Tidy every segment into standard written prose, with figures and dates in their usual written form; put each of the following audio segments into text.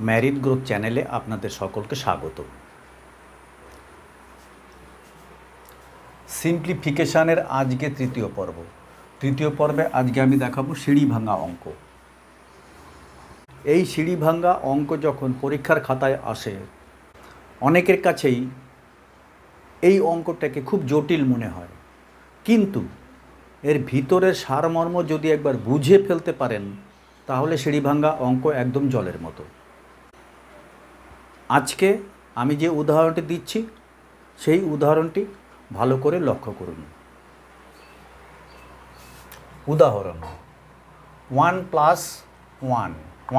Married growth চ্যানেলে আপনাদের সকলকে স্বাগত। সিম্পলিফিকেশানের আজকে তৃতীয় পর্বে আজকে আমি দেখাবো সিঁড়ি ভাঙা অঙ্ক। এই সিঁড়ি ভাঙা অঙ্ক যখন পরীক্ষার খাতায় আসে অনেকের কাছেই এই অঙ্কটাকে খুব জটিল মনে হয়, কিন্তু এর ভিতরের সারমর্ম যদি একবার বুঝে ফেলতে পারেন তাহলে সিঁড়ি ভাঙা অঙ্ক একদম জলের মতো। আজকে আমি যে উদাহরণটি দিচ্ছি সেই উদাহরণটি ভালো করে লক্ষ্য করুন। উদাহরণ 1 + 1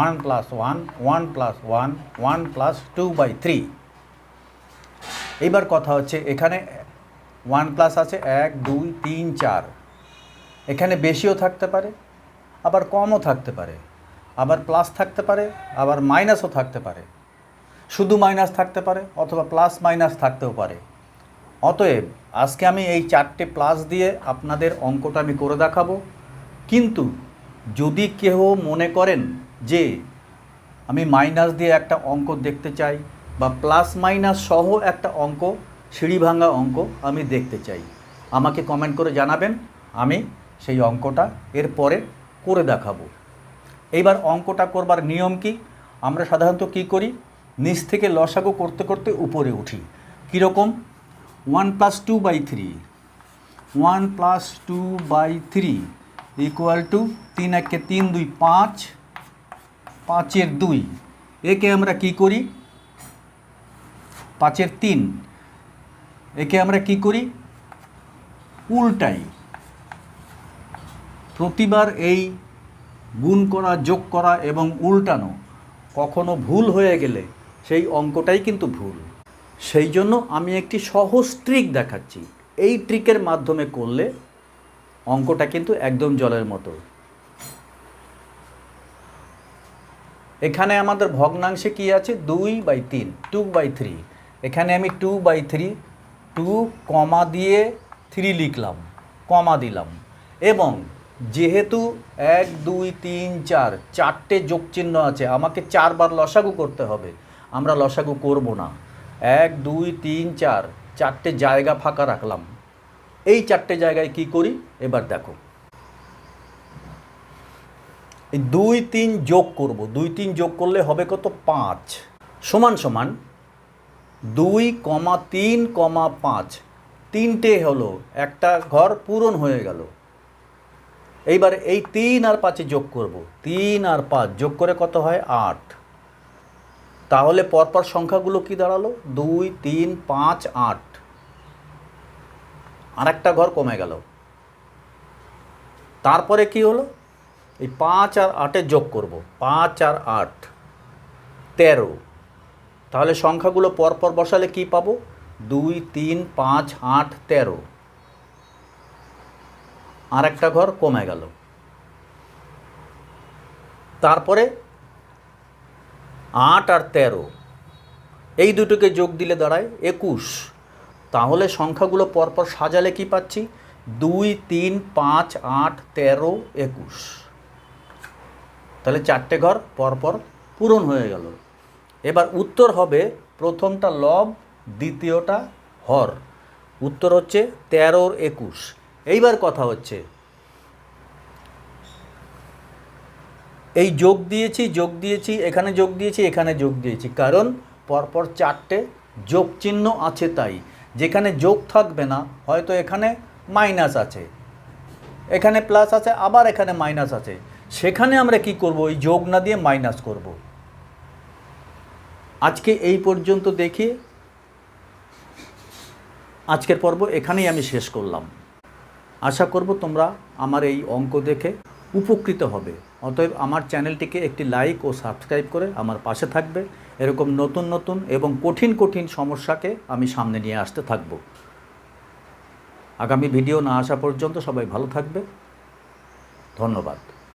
1 + 1 1 + 1 1 + 2/3। এইবার কথা হচ্ছে এখানে 1 প্লাস আছে 1 2 3 4, এখানে বেশিও থাকতে পারে আবার কমও থাকতে পারে, আবার প্লাস থাকতে পারে আবার মাইনাসও থাকতে পারে, শুধু মাইনাস থাকতে পারে অথবা প্লাস মাইনাস থাকতেও পারে। অতএব আজকে আমি এই 4টে প্লাস দিয়ে আপনাদের অঙ্কটা আমি করে দেখাবো। কিন্তু যদি কেউ মনে করেন যে আমি মাইনাস দিয়ে একটা অঙ্ক দেখতে চাই বা প্লাস মাইনাস সহ একটা অঙ্ক, সিঁড়ি ভাঙা অঙ্ক আমি দেখতে চাই, আমাকে কমেন্ট করে জানাবেন, আমি সেই অঙ্কটা এরপরে করে দেখাবো। এইবার অঙ্কটা করবার নিয়ম কি? আমরা সাধারণত কি করি, নিচ থেকে লসাগু করতে করতে উপরে উঠি। কীরকম? 1 + 2/3 1 + 2/3 = 3 × 1 = 3 2 5 5 × 2। একে আমরা কি করি? 5 × 3 একে আমরা কি করি? উল্টাই। প্রতিবার এই গুণ করা, যোগ করা এবং উল্টানো কখনো ভুল হয়ে গেলে সেই অঙ্কটাই কিন্তু ভুল। সেই জন্য আমি একটি সহজ ট্রিক দেখাচ্ছি। এই ট্রিকের মাধ্যমে করলে অঙ্কটা কিন্তু একদম জলের মতো। এখানে আমাদের ভগ্নাংশে কি আছে? 2/3 2/3। এখানে আমি 2/3 2 কমা দিয়ে 3 লিখলাম, কমা দিলাম। এবং যেহেতু 1 2 3 4 4টে যোগ চিহ্ন আছে, আমাকে 4বার লসাগু করতে হবে। আমরা লসাগু করব না। 1 2 3 4 4টে জায়গা ফাঁকা রাখলাম। এই 4টে জায়গায় কি করি এবার দেখো। এই 2 3 যোগ করব। 2 3 যোগ করলে হবে কত? 5 সমান সমান 2, 3, 5। 3টে হলো, একটা ঘর পূরণ হয়ে গেল। এইবার এই 3 আর 5 যোগ করব। 3 আর 5 যোগ করে কত হয়? 8। তাহলে পরপর সংখ্যাগুলো কি দাঁড়ালো? 2 3 5 8। আর একটা ঘর কমে গেল। তারপরে কি হলো? এই 5 আর 8 যোগ করব। 5 আর 8 13। তাহলে সংখ্যাগুলো পরপর বসালে কি পাবো? 2 3 5 8 13। আর একটা ঘর কমে গেল। তারপরে 8 আর 13 এই দুটোকে যোগ দিলে দাঁড়ায় 21। তাহলে সংখ্যাগুলো পরপর সাজালে কি পাচ্ছি? 2 3 5 8 13 21। তাহলে 4টে ঘর পরপর পূরণ হয়ে গেল। এবার উত্তর হবে, প্রথমটা লব, দ্বিতীয়টা হর। উত্তর হচ্ছে 13 আর 21। এইবার কথা হচ্ছে এই যোগ দিয়েছি, এখানে যোগ দিয়েছি, এখানে যোগ দিয়েছি, কারণ পরপর 4টে যোগ চিহ্ন আছে। তাই যেখানে যোগ থাকবে না, হয়তো এখানে মাইনাস আছে, এখানে প্লাস আছে, আবার এখানে মাইনাস আছে, সেখানে আমরা কি করব? এই যোগ না দিয়ে মাইনাস করব। আজকে এই পর্যন্ত দেখি, আজকের পর্ব এখানেই আমি শেষ করলাম। আশা করব তোমরা আমার এই অঙ্ক দেখে উপকৃত হবে। অতএব আমার চ্যানেলটিকে একটি লাইক ও সাবস্ক্রাইব করে আমার পাশে থাকবে। এরকম নতুন নতুন এবং কঠিন কঠিন সমস্যাকে আমি সামনে নিয়ে আসতে থাকব। আগামী ভিডিও না আসা পর্যন্ত সবাই ভালো থাকবে। ধন্যবাদ।